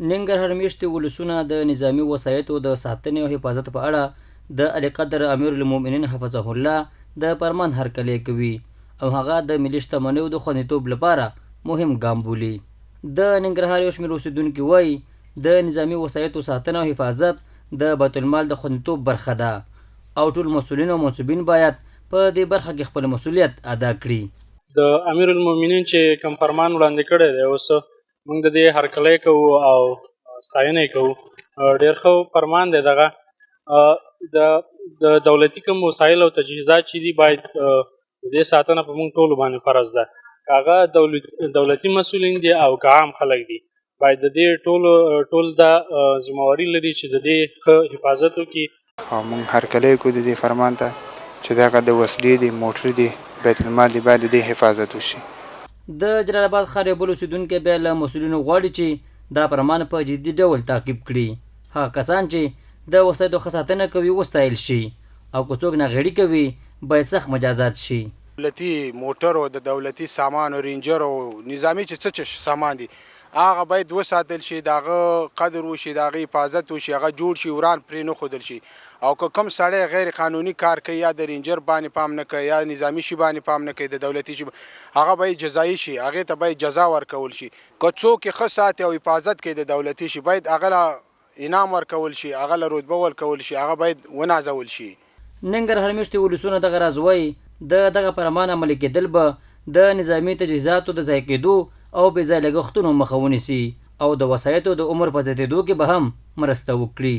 ننګرهار میشتې ولسونه د نظامي وسایطو د ساتنې او حفاظت په اړه د علیقدر امیر المؤمنین حفظه الله د فرمان هرکلی کوي او هغه د ملي شتمنیو د خوندیتوب لپاره مهم ګام بولي. د ننګرهار یو شمېر اوسیدونکي وایي د نظامي وسایطو ساتنه او حفاظت د بیت المال د خوندیتوب برخه ده او ټول مسؤلین او منصوبین باید په دې برخه کې خپل مسؤلیت ادا کړي. د امیر المؤمنین چې کوم فرمان وړاندې کړی دی اوس موږ د دې هرکلی کوو او ستاینه یې کوو. ډېر ښه فرمان دی دغه. د دولتي کوم وسایل او تجهیزات چې دي باید د دې ساتنه په موږ ټولو باندې فرض ده. که هغه دولتي مسؤلین دي او که عام خلک دي باید د دې ټول دا ذمهواري لري چې د دې ښه حفاظت وکړي. او موږ هرکلی کوو د دې فرمان ته چې دغه د وسلې دي، موټر دي، بیت المال دی، باید د دې حفاظت وشي. د جلال آباد ښار یو بل اوسیدونکی بیا له مسؤلینو غواړي چې دا فرمان په جدي ډول تعقیب کړي. هغه کسان چې د وسایطو ښه ساتنه کوي وستایل شي او که څوک ناغېړي کوي باید سخت مجازات شي. دولتي موټر او د دولتي سامان او رینجر او نظامي چې څه سامان دي هغه باید وساتل شي، د هغه قدر وشي، د هغه حفاظت وشي، هغه جوړ شي، وران پرې نه ښودل شي. او که کوم سړی غیر قانوني کار کوي یا د رینجر باندې پام نه کوي یا نظامي شي باندې پام نه کوي، د دولتي شي هغه باید جزایي شي، هغې ته باید جزا ورکول شي. که څوک یې ښه ساتي او حفاظت کوي د دولتي شي باید هغه له انعام ورکول شي، هغه له رتبه ورکول شي، هغه باید ونازول شي. ننګرهار میشتې ولسونه دغه راز وایي د دغه فرمان عملي کېدل به د نظامي تجهیزاتو د ضایع کېدو او بې ځایه لګښتونو مخه ونیسي او د وسایطو د عمر په زیاتېدو کې به هم مرسته وکړي.